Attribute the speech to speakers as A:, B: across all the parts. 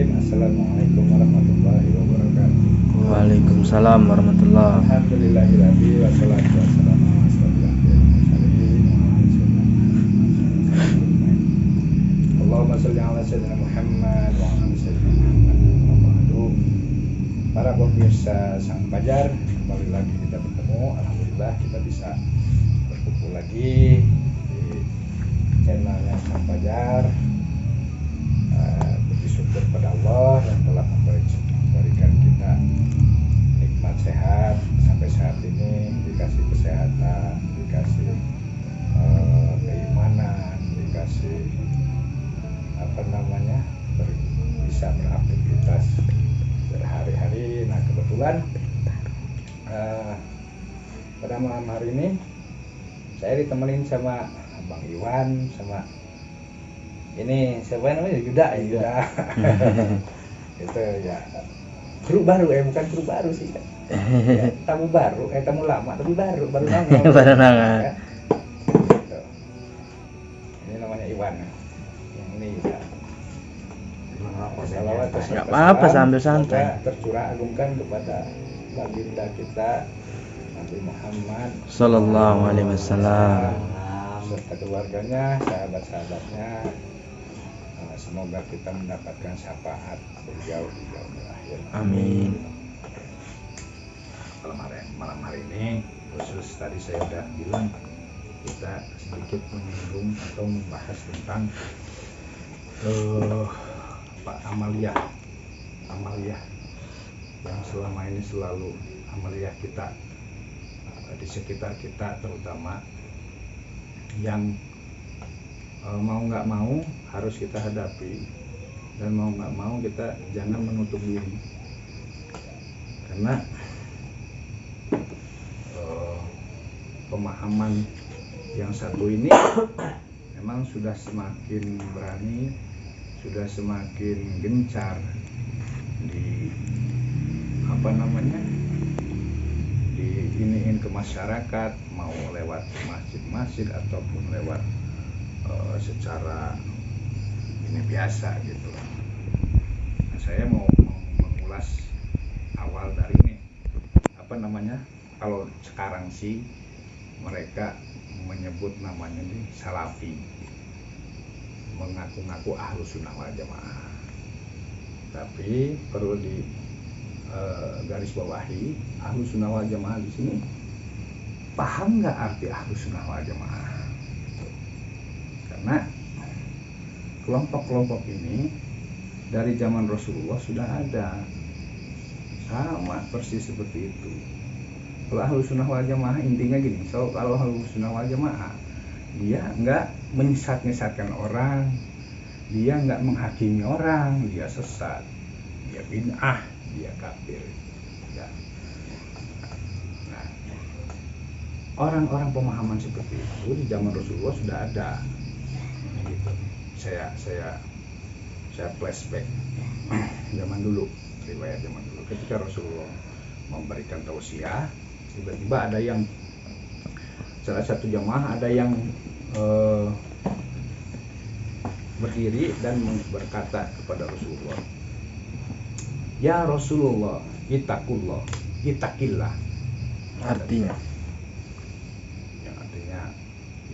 A: Bismillahirrahmanirrahim. Assalamualaikum warahmatullahi wabarakatuh.
B: Waalaikumsalam warahmatullahi.
A: Alhamdulillahirabbil wassalatu wassalamu ala asyrofil anbiya'i wal mursalin Allahumma shalli ala sayyidina Muhammad wa ala ali sayyidina Muhammad. Para pemirsa Sang Fajar, kembali lagi kita bertemu. Alhamdulillah kita bisa berkumpul lagi di channelnya Sang Fajar. Bersyukur pada Allah yang telah memberikan kita nikmat sehat sampai saat ini, dikasih kesehatan, dikasih keimanan, dikasih bisa beraktivitas berhari-hari. Nah kebetulan pada malam hari ini saya ditemenin sama Bang Iwan, sama ini siapa namanya, Yuda. Itu ya kru baru, bukan kru baru sih ya, tamu baru, tamu lama tapi baru nongol.
B: Baru nongol.
A: Ya. Gitu. Ini namanya Iwan, yang ini Yuda. Salawat
B: Nggak apa-apa, sambil santai.
A: Tercurah agungkan kepada baginda kita Nabi Muhammad
B: Sallallahu alaihi wasallam
A: serta keluarganya, sahabat-sahabatnya. Semoga kita mendapatkan syafaat beliau di yaumil akhir.
B: Amin.
A: Malam hari ini khusus tadi saya sudah bilang kita sedikit menyinggung atau membahas tentang amaliyah yang selama ini selalu amaliyah kita di sekitar kita, terutama yang mau nggak mau harus kita hadapi, dan mau nggak mau kita jangan menutup diri, karena pemahaman yang satu ini memang sudah semakin berani, sudah semakin gencar di diiniin ke masyarakat, mau lewat masjid-masjid ataupun lewat secara ini biasa gitu. Nah, saya mau mengulas awal dari ini, kalau sekarang sih mereka menyebut namanya ini salafi, mengaku-ngaku ahlus sunnah wal jamaah, tapi perlu di garis bawahi, ahlus sunnah wal jamaah di sini paham nggak arti ahlus sunnah wal jamaah? Karena kelompok-kelompok ini dari zaman Rasulullah sudah ada, sama persis seperti itu. Kalau ahlus sunnah wal jamaah intinya gini, kalau ahlus sunnah wal jamaah dia nggak menyesat-nyesatkan orang, dia nggak menghakimi orang, dia sesat, dia bid'ah, dia kafir. Ya. Nah, orang-orang pemahaman seperti itu di zaman Rasulullah sudah ada. Gitu. Saya flashback zaman dulu, riwayat zaman dulu ketika Rasulullah memberikan tausiah, tiba-tiba ada yang salah satu jamaah ada yang berdiri dan berkata kepada Rasulullah, "Ya Rasulullah, ittaqullah, ittaqillah."
B: Artinya
A: yang artinya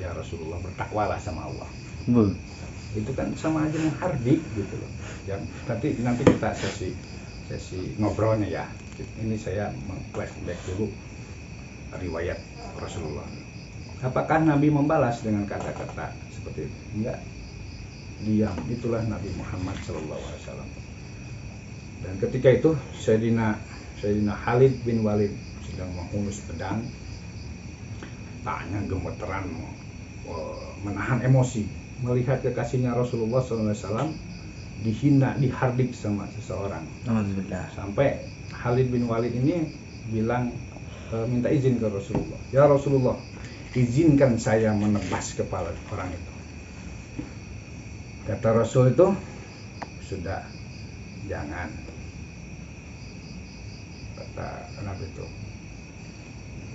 A: ya Rasulullah, bertakwalah sama Allah. Itu kan sama aja menghardik gitu loh. Nanti kita sesi ngobrolnya ya. Ini saya flashback dulu riwayat Rasulullah. Apakah Nabi membalas dengan kata-kata seperti itu? Enggak. Diam. Itulah Nabi Muhammad SAW. Dan ketika itu Sayyidina Khalid bin Walid sedang menghunus pedang, taknya gemeteran, menahan emosi melihat kekasihnya Rasulullah SAW dihina, dihardik sama seseorang.
B: Alhamdulillah.
A: Sampai Khalid bin Walid ini bilang, minta izin ke Rasulullah, "Ya Rasulullah, izinkan saya menebas kepala orang itu." Kata Rasul itu, "Sudah, jangan." Kata Nabi itu.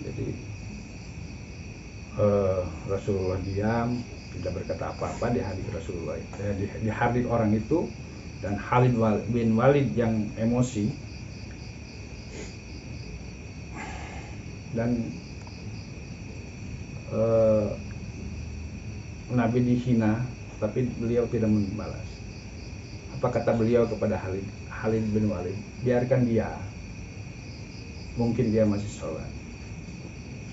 A: Jadi Rasulullah diam, tidak berkata apa-apa. Dihardik Rasulullah, dihardik orang itu dan Khalid bin Walid yang emosi, dan Nabi dihina tapi beliau tidak membalas. Apa kata beliau kepada Khalid bin Walid? Biarkan dia, mungkin dia masih sholat.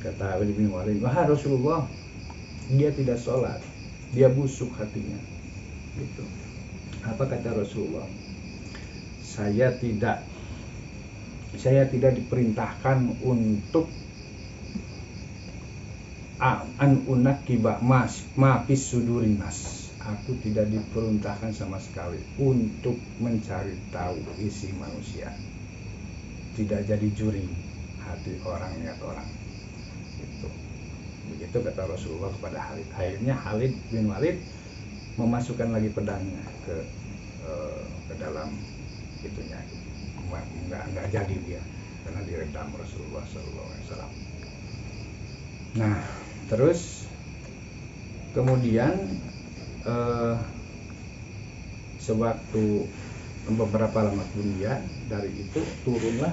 A: Kata Khalid bin Walid, wah Rasulullah, dia tidak sholat, dia busuk hatinya. Gitu. Apa kata Rasulullah? Saya tidak diperintahkan untuk an unakiba mafis sudurin nas. Aku tidak diperintahkan sama sekali untuk mencari tahu isi manusia. Tidak jadi juri hati orang, niat orang. Gitu. Begitu kata Rasulullah kepada Khalid. Akhirnya Khalid bin Walid memasukkan lagi pedangnya ke dalam itunya. Enggak jadi dia karena diredam Rasulullah SAW. Nah, terus kemudian sewaktu beberapa lama kemudian dari itu turunlah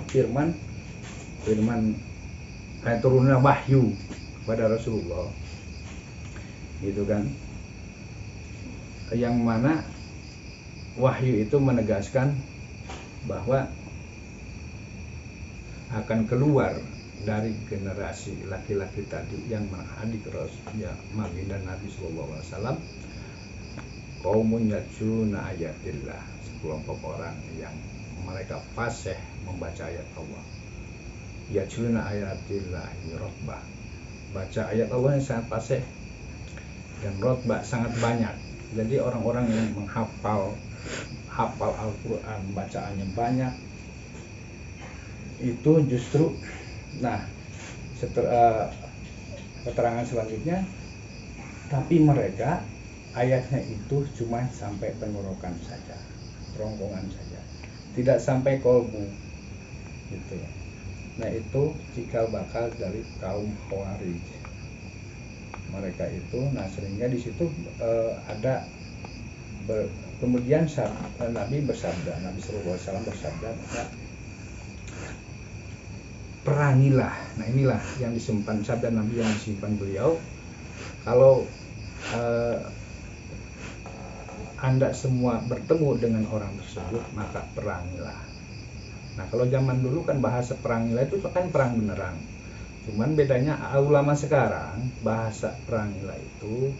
A: turunlah wahyu kepada Rasulullah, gitu kan, yang mana wahyu itu menegaskan bahwa akan keluar dari generasi laki-laki tadi yang menghadiri baginda Nabi Sallallahu Alaihi Wasallam, qaumun yatluna ayatillah, sekelompok orang yang mereka fasih membaca ayat Allah. Yatluna ayatillah rotbah, baca ayat Allah yang sangat fasih, dan rotbah sangat banyak. Jadi orang-orang yang hafal Al-Quran, bacaannya banyak, itu justru, nah keterangan selanjutnya, tapi mereka ayatnya itu cuma sampai tenggorokan saja, kerongkongan saja, tidak sampai kolbu, gitu. Nah itu cikal bakal dari kaum Khawarij. Mereka itu, nah sehingga di situ ada kemudian Nabi bersabda, Nabi Sallallahu Alaihi Wasallam bersabda, perangilah. Nah inilah yang disimpan, sabda Nabi yang disimpan beliau. Kalau Anda semua bertemu dengan orang tersebut, maka perangilah. Nah kalau zaman dulu kan bahasa perangilah itu kan perang beneran. Cuman bedanya ulama sekarang bahasa perangilah itu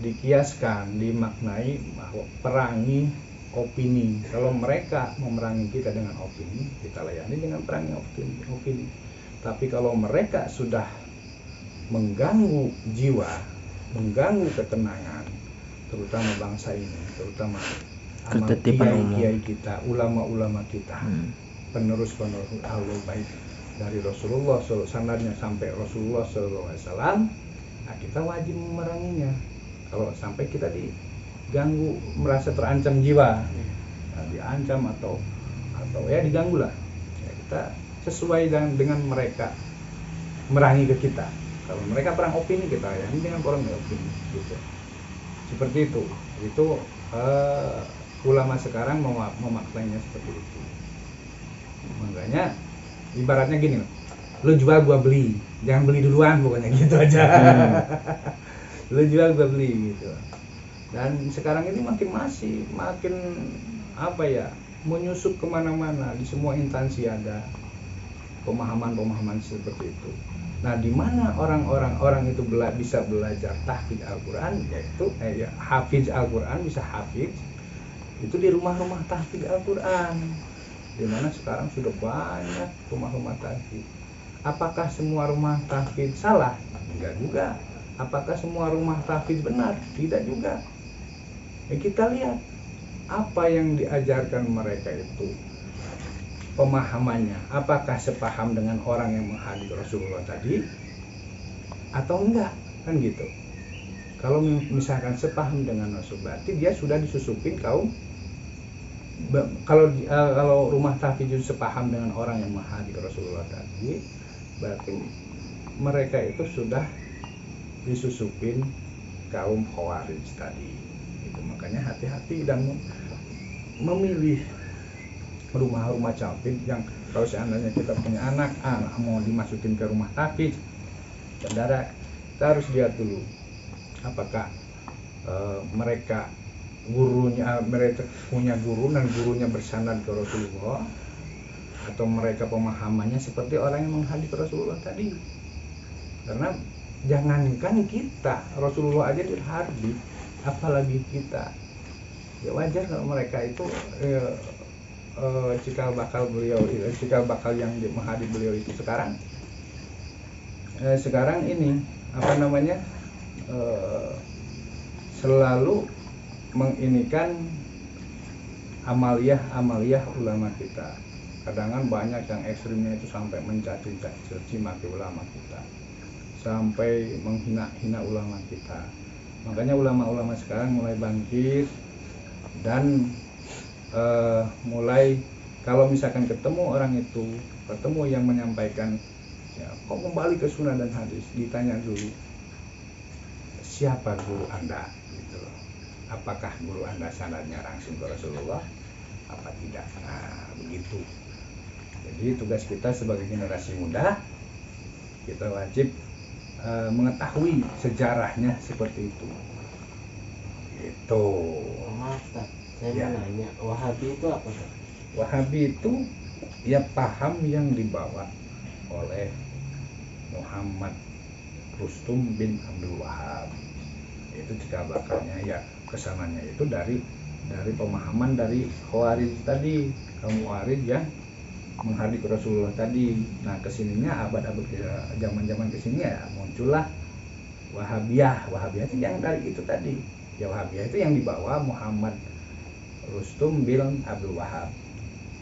A: dikiaskan, dimaknai bahwa perangi opini. Kalau mereka memerangi kita dengan opini, kita layani dengan perangi opini. Tapi kalau mereka sudah mengganggu jiwa, mengganggu ketenangan, terutama bangsa ini, terutama kiai-kiai kita, ulama-ulama kita, penerus-penerus ahlul bait dari Rasulullah SAW, sanadnya sampai Rasulullah SAW, nah kita wajib memeranginya. Kalau sampai kita diganggu, merasa terancam jiwa, nah, diancam atau ya diganggu lah, ya kita sesuai dengan mereka merangi ke kita. Kalau mereka perang opini, kita ya ini dengan orang opini, gitu. Seperti itu. Itu ulama sekarang memaknainya seperti itu. Makanya ibaratnya gini, lu jual gua beli, jangan beli duluan, pokoknya gitu aja. Lu jual gua beli gitu. Dan sekarang ini makin apa ya, menyusup kemana-mana, di semua instansi ada pemahaman seperti itu. Nah, di mana orang itu bisa belajar tahfidz Al-Quran, yaitu hafiz Al-Quran, bisa hafiz itu di rumah-rumah tahfidz Al-Quran, di mana sekarang sudah banyak rumah-rumah tahfidz. Apakah semua rumah tahfidz salah? Enggak juga. Apakah semua rumah tahfidz benar? Tidak juga. Ya, kita lihat apa yang diajarkan mereka itu, pemahamannya, apakah sepaham dengan orang yang menghadiri Rasulullah tadi atau enggak, kan gitu. Kalau misalkan sepaham dengan Rasul, berarti dia sudah disusupin kaum. Kalau rumah tahfidz sepaham dengan orang yang menghadiri Rasulullah tadi, berarti mereka itu sudah disusupin kaum Khawarij tadi. Itu makanya hati-hati dan memilih rumah-rumah cabin yang kalau seandainya kita punya anak mau dimasukin ke rumah tahfidz, saudara, kita harus lihat dulu apakah mereka punya guru dan gurunya bersanad ke Rasulullah, atau mereka pemahamannya seperti orang yang menghadap Rasulullah tadi. Karena jangankan kita, Rasulullah aja dihardik, apalagi kita. Ya wajar kalau mereka itu cikal bakal yang menghadap beliau itu sekarang ini selalu menginikan amaliyah ulama kita. Kadang banyak yang ekstrimnya itu sampai mencaci maki ulama kita, sampai menghina ulama kita. Makanya ulama-ulama sekarang mulai bangkit dan mulai, kalau misalkan ketemu orang itu, ketemu yang menyampaikan, ya kok kembali ke sunnah dan hadis, ditanya dulu siapa guru anda, gitu loh. Apakah guru anda sanadnya langsung ke Rasulullah apa tidak? Nah begitu. Jadi tugas kita sebagai generasi muda, kita wajib mengetahui sejarahnya seperti itu. Itu.
C: Saya mau nanya, Wahabi itu apa?
A: Wahabi itu ya paham yang dibawa oleh Muhammad Rustum bin Abdul Wahab. Itu cikal bakalnya, ya kesananya itu dari pemahaman dari Khawarij tadi, kaum Khawarij yang menghadik Rasulullah tadi. Nah kesininya abad-abad zaman kesini ya muncullah Wahabiyah. Wahabiyah itu yang dari itu tadi. Ya Wahabiyah itu yang dibawa Muhammad Rustum bin Abdul Wahab.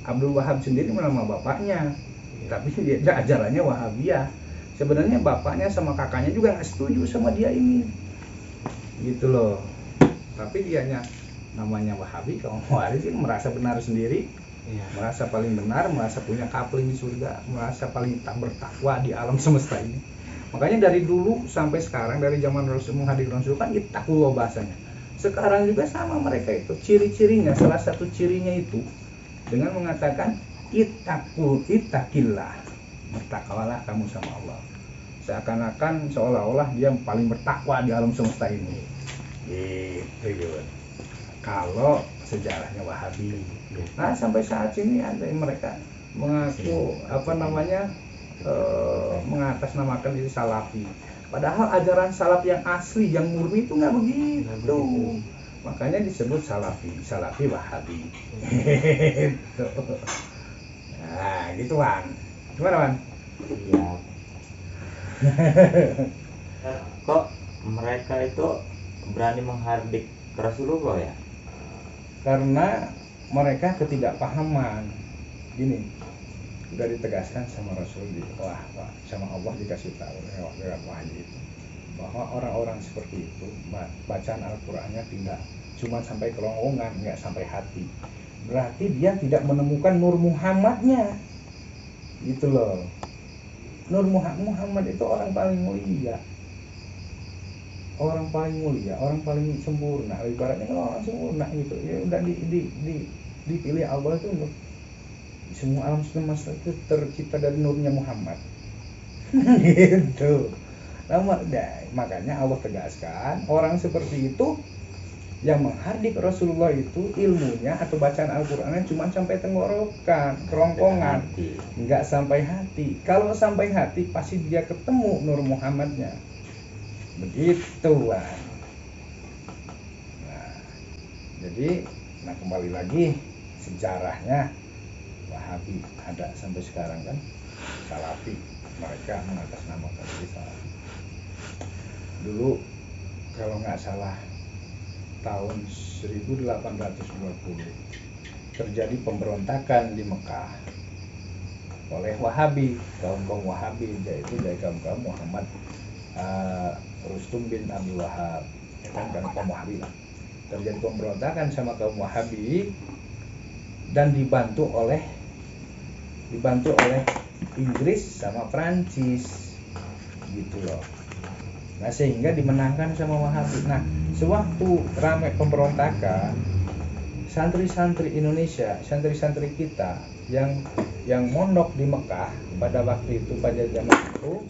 A: Abdul Wahab sendiri nama bapaknya, tapi dia ajarannya Wahabiyah. Sebenarnya bapaknya sama kakaknya juga nggak setuju sama dia ini, gitu loh. Tapi dianya namanya Wahabi, kaum Khawarij merasa benar sendiri, merasa paling benar, merasa punya kapling di surga, merasa paling tak bertakwa di alam semesta ini. Makanya dari dulu sampai sekarang, dari zaman Rasul menghadir Rasul kan ittaqullah bahasanya. Sekarang juga sama mereka itu, ciri-cirinya, salah satu cirinya itu dengan mengatakan ittaqillah, bertakwalah kamu sama Allah. Seakan-akan seolah-olah dia paling bertakwa di alam semesta ini. Gitu. Kalau sejarahnya Wahabi. Nah sampai saat ini ada yang mereka mengaku mengatasnamakan diri Salafi. Padahal ajaran salaf yang asli, yang murni itu nggak begitu. Makanya disebut Salafi Wahabi. Gitu. Nah, gitu Wan. Gimana Wan?
C: Iya. Kok mereka itu berani menghardik Rasulullah ya?
A: Karena mereka ketidakpahaman. Gini, udah ditegaskan sama Rasul sama Allah dikasih tahu lewat wahyu itu bahwa orang-orang seperti itu bacaan Al-Qur'annya tidak cuma sampai kerongkongan, nggak sampai hati. Berarti dia tidak menemukan Nur Muhammadnya, gitu loh. Nur Muhammad itu orang paling mulia, orang paling sempurna. Ibaratnya kalau orang sempurna gitu, ya udah dipilih Allah itu untuk semua alam semesta itu tercipta dari nurnya Muhammad. Gitu. Makanya Allah tegaskan orang seperti itu yang menghardik Rasulullah itu ilmunya atau bacaan Al-Qur'annya cuma sampai tenggorokan, kerongkongan, nggak sampai hati. Kalau sampai hati pasti dia ketemu Nur Muhammadnya. Begitu Wan. Nah, jadi kembali lagi sejarahnya Wahabi ada sampai sekarang kan. Salafi, mereka mengatasnamakan diri Salafi. Dulu kalau nggak salah tahun 1820 terjadi pemberontakan di Mekah oleh Wahabi, kaum Wahabi, yaitu dari kaum Muhammad Rustum bin Abdul Wahab, kan kaum Wahabi lah. Terjadi pemberontakan sama kaum Wahabi dan dibantu oleh Inggris sama Prancis, gitu loh. Nah sehingga dimenangkan sama Wahabi. Nah sewaktu ramai pemberontakan santri-santri Indonesia, santri-santri kita yang mondok di Mekah pada waktu itu, pada zaman itu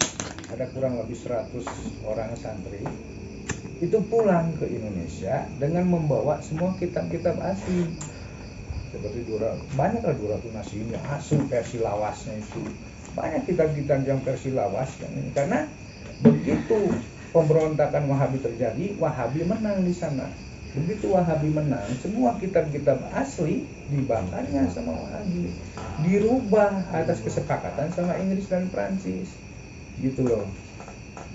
A: ada kurang lebih 100 orang santri itu pulang ke Indonesia dengan membawa semua kitab-kitab asli seperti banyak lah 200 nasinya asli, versi lawasnya itu banyak kitab-kitab yang versi lawas ini. Karena begitu pemberontakan Wahabi terjadi, Wahabi menang di sana. Begitu Wahabi menang, semua kitab-kitab asli dibakarnya sama Wahabi, dirubah atas kesepakatan sama Inggris dan Prancis, gitu loh.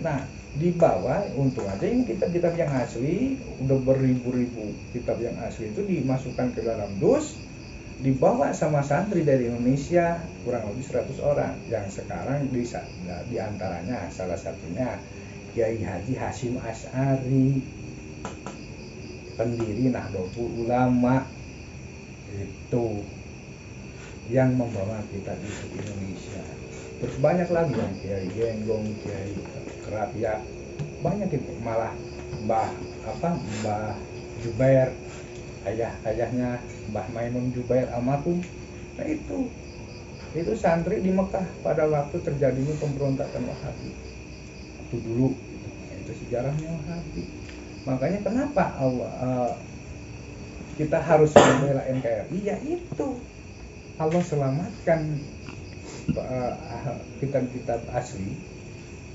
A: Nah, dibawa, untung aja ini kitab-kitab yang asli, udah beribu-ribu kitab yang asli itu dimasukkan ke dalam dus, dibawa sama santri dari Indonesia kurang lebih 100 orang, yang sekarang di antaranya salah satunya Kiai Haji Hasyim Asy'ari, pendiri Nahdlatul Ulama, itu yang membawa kita di Indonesia. Terus banyak lagi yang Kiai Genggong, Kiai Kerapia, banyak itu, malah Mbah Jubair, ayahnya Mbah Maimun Jubair almarhum. Nah itu santri di Mekah pada waktu terjadinya pemberontakan Wahabi itu dulu, itu sejarahnya Wahabi. Makanya kenapa kita harus membela NKRI, ya itu Allah selamatkan kitab-kitab asli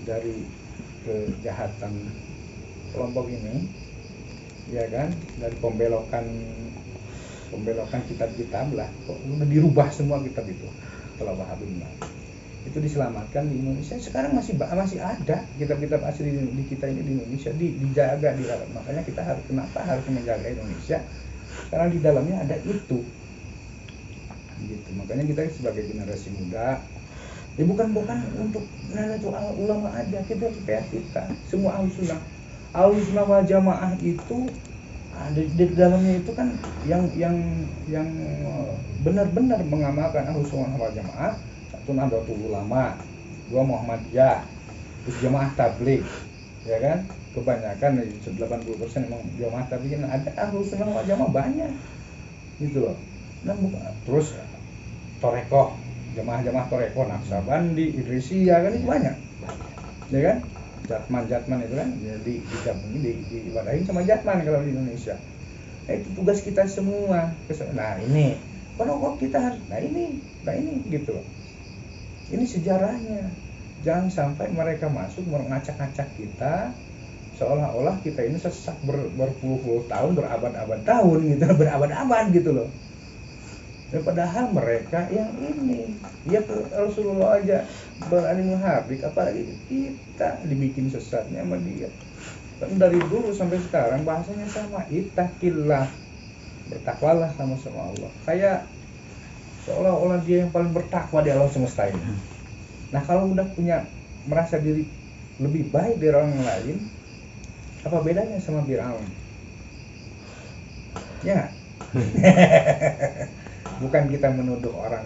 A: dari kejahatan kelompok ini, ya kan, dari pembelokan kitab-kitab lah, kok udah dirubah semua kitab itu setelah Wahabi menang. Itu diselamatkan di Indonesia. Sekarang masih ada kitab-kitab asli di kita ini di Indonesia, dijaga, dirawat. Makanya kita kenapa harus menjaga Indonesia? Karena di dalamnya ada itu. Gitu. Makanya kita sebagai generasi muda, ya bukan untuk Nahdlatul Ulama aja, kita supaya kita semua Ahlussunnah wal Jamaah itu ada di dalamnya itu kan yang benar-benar mengamalkan Ahlussunnah wal Jamaah. Satu Nahdlatul Ulama, 2 Muhammadiyah, terus Jamaah Tabligh, ya kan? Kebanyakan 80% memang Jamaah Tabligh, ada Ahlussunnah wal Jamaah banyak, gitu loh. Nah, terus Torekoh, jamaah Torekoh, Naqsabandi, Idrisiyah, kan itu banyak, ya kan? Jatman itu kan, jadi diibadahin sama Jatman kalau di Indonesia. Nah, itu tugas kita semua. Nah ini, kalau kita harus, nah ini gitu loh. Ini sejarahnya. Jangan sampai mereka masuk mengacak-acak kita seolah-olah kita ini sesat berpuluh-puluh tahun, berabad-abad tahun gitu, berabad-abad gitu loh. Dan padahal mereka yang ini, ya Rasulullah aja berani menghabis, apalagi kita dibikin sesatnya sama dia. Dan dari dulu sampai sekarang bahasanya sama, ittaqillah, bertakwalah sama Allah. Kayak seolah-olah dia yang paling bertakwa di alam semesta ini. Nah, kalau udah merasa diri lebih baik dari orang lain, apa bedanya sama Fir'aun? Ya. Bukan kita menuduh orang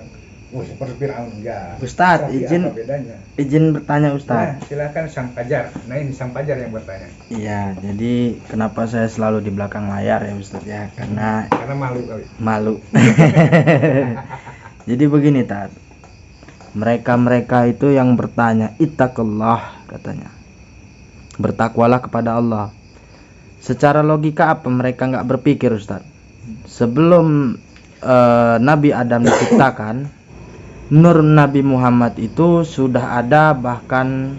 A: seperti Fir'aun, enggak.
B: Ustadz, izin bertanya Ustadz.
A: Nah, silakan Sang Fajar. Nah, ini Sang Fajar yang bertanya.
B: Iya, jadi kenapa saya selalu di belakang layar ya Ustadz ya? Karena
A: malu kali.
B: Malu. Jadi begini Tat, mereka itu yang bertanya ittaqullah, katanya, bertakwalah kepada Allah. Secara logika apa mereka nggak berpikir Ustadz? Sebelum Nabi Adam diciptakan, nur Nabi Muhammad itu sudah ada bahkan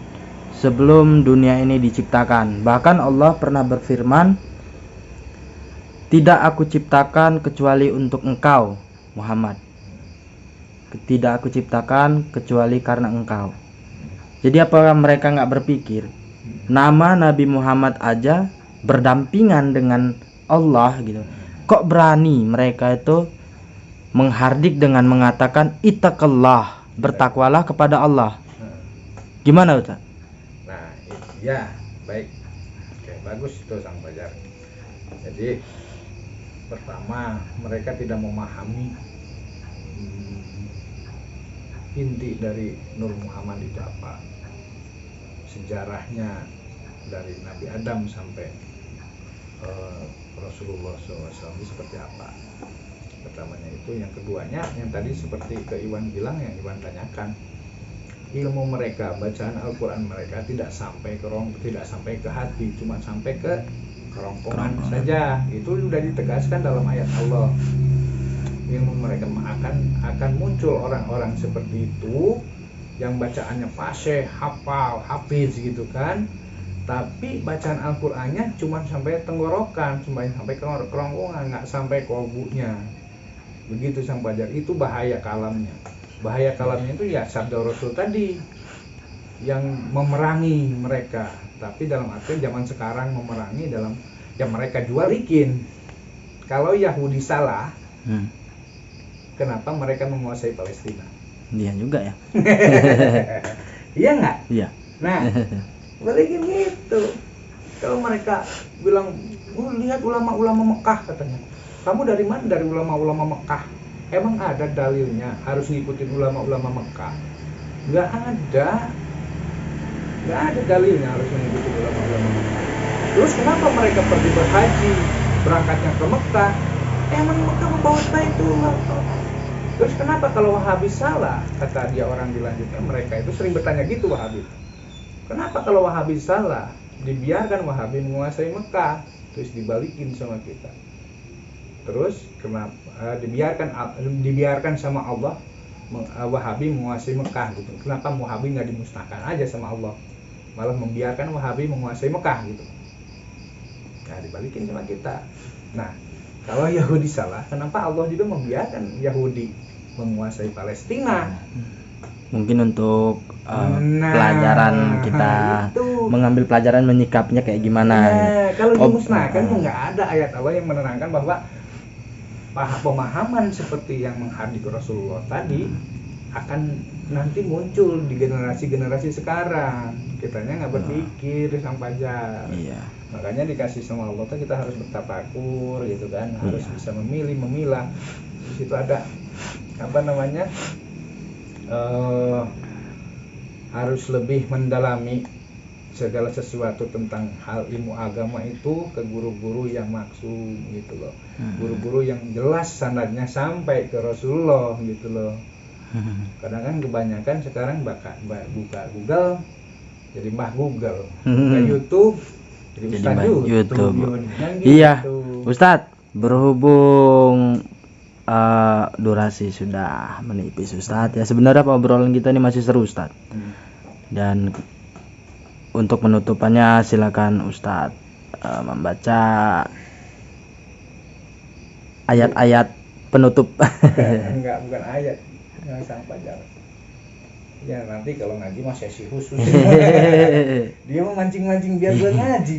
B: sebelum dunia ini diciptakan. Bahkan Allah pernah berfirman, tidak aku ciptakan kecuali untuk engkau Muhammad, tidak aku ciptakan kecuali karena engkau. Jadi apakah mereka nggak berpikir nama Nabi Muhammad aja berdampingan dengan Allah gitu? Kok berani mereka itu menghardik dengan mengatakan ittaqullah, bertakwalah kepada Allah? Gimana Ustaz?
A: Nah, ya, baik. Oke, bagus itu Sang Fajar. Jadi pertama, mereka tidak memahami inti dari Nur Muhammad itu apa, sejarahnya dari Nabi Adam sampai Rasulullah SAW itu seperti apa. Pertamanya itu, yang keduanya yang tadi seperti ke Iwan bilang, yang Iwan tanyakan, ilmu mereka, bacaan Al-Quran mereka tidak sampai ke hati, cuma sampai ke kerongkongan saja. Itu sudah ditegaskan dalam ayat Allah. Ilmu mereka akan muncul orang-orang seperti itu yang bacaannya fasih, hafal, hafiz gitu kan, tapi bacaan Al-Qur'annya cuma sampai tenggorokan, cuma sampai kerongkongan, nggak sampai kolbunya. Begitu sang pelajar, itu bahaya kalamnya. Bahaya kalamnya itu ya sabda Rasul tadi yang memerangi mereka. Tapi dalam arti zaman sekarang memerangi dalam yang mereka jual ikin. Kalau Yahudi salah, kenapa mereka menguasai Palestina?
B: Dia juga ya.
A: Iya nggak?
B: Iya.
A: Nah, balikin gitu. Kalau mereka bilang, lihat ulama-ulama Mekah katanya. Kamu dari mana? Dari ulama-ulama Mekah. Emang ada dalilnya harus ngikutin ulama-ulama Mekah? Nggak ada. Nggak ada dalilnya harus ngikutin ulama-ulama Mekah. Terus kenapa mereka pergi berhaji, berangkatnya ke Mekah? Emang Mekah membawa Baitullah. Terus kenapa kalau Wahabi salah? Kata dia orang dilanjutnya, mereka itu sering bertanya gitu Wahabi. Kenapa kalau Wahabi salah? Dibiarkan Wahabi menguasai Mekah, terus dibalikin sama kita. Terus kenapa dibiarkan sama Allah Wahabi menguasai Mekah gitu? Kenapa Wahabi nggak dimusnahkan aja sama Allah, malah membiarkan Wahabi menguasai Mekah gitu? Nah, dibalikin sama kita. Nah, kalau Yahudi salah, kenapa Allah juga membiarkan Yahudi menguasai Palestina?
B: Mungkin untuk pelajaran kita itu. Mengambil pelajaran menyikapnya kayak gimana.
A: Kalau dimusnahkan tuh nggak ada ayat Allah yang menerangkan bahwa pemahaman seperti yang menghardik Rasulullah tadi akan nanti muncul di generasi-generasi sekarang. Kitanya nggak berpikir sang pajar. Iya. Makanya dikasih sama Allah kita harus bertafakur gitu kan, harus bisa memilah. Di situ ada harus lebih mendalami segala sesuatu tentang hal ilmu agama itu ke guru-guru yang maksum gitu loh. Guru-guru yang jelas sanadnya sampai ke Rasulullah gitu loh. Kadang kan kebanyakan sekarang buka Google jadi Mbah Google, buka YouTube jadi Ustaz YouTube.
B: Iya, Ustadz, berhubung durasi sudah menipis Ustadz ya, sebenarnya obrolan kita ini masih seru Ustadz. Dan untuk penutupannya silakan Ustadz membaca ayat-ayat penutup.
A: Bukan ayat yang sang pajar. Ya nanti kalau ngaji mah sesi khusus. Dia mau mancing-mancing biar gue ngaji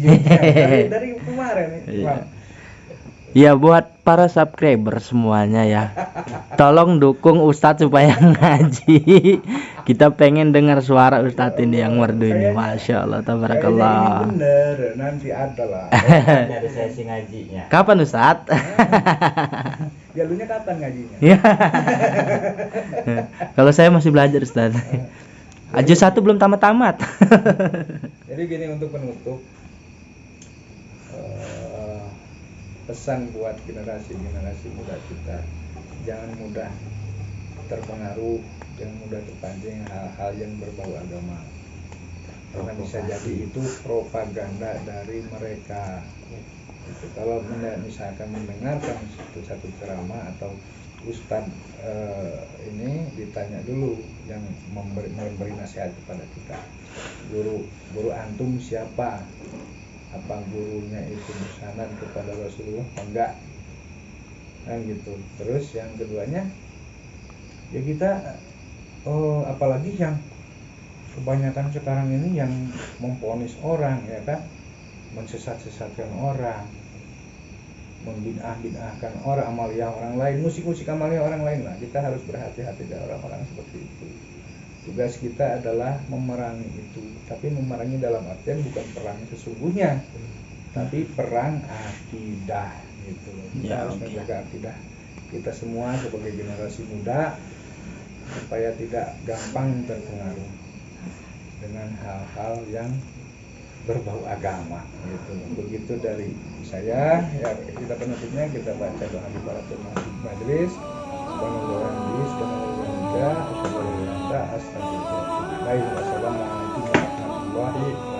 A: dari kemarin nih.
B: Ya buat para subscriber semuanya ya, tolong dukung Ustadz supaya ngaji. Kita pengen dengar suara Ustadz ini yang merdu ini. Masya Allah, tabarakallah.
A: Ini bener, nanti ada lah.
C: Ada sesi ngajinya.
B: Kapan Ustadz?
A: Jalunya kapan ngajinya?
B: Kalau saya masih belajar Ustadz. Ajus 1 belum tamat-tamat.
A: Jadi gini untuk penutup, pesan buat generasi muda kita, jangan mudah terpengaruh, jangan mudah terpancing hal-hal yang berbau agama, karena bisa jadi itu propaganda dari mereka. Gitu. Kalau misalkan mendengarkan satu ceramah atau ustadz ini ditanya dulu yang memberi nasihat kepada kita, guru antum siapa? Apa gurunya itu bersanad kepada Rasulullah enggak, kan gitu. Terus yang keduanya ya kita apalagi yang kebanyakan sekarang ini yang memvonis orang ya kan, mensesat-sesatkan orang, membid'ah-bid'ahkan orang, amalia orang lain, musik-musik amalia orang lain lah. Kita harus berhati-hati dari orang-orang seperti itu. Tugas kita adalah memerangi itu, tapi memerangi dalam artian bukan perang sesungguhnya, tapi perang akidah gitu. Kita harus menjaga akidah kita semua sebagai generasi muda supaya tidak gampang terpengaruh dengan hal-hal yang berbau agama gitu. Begitu dari saya ya, kita penutupnya kita baca doa di baratul majelis. Subhanallah, astagfirullah, astagfirullah. Wassalamualaikum warahmatullahi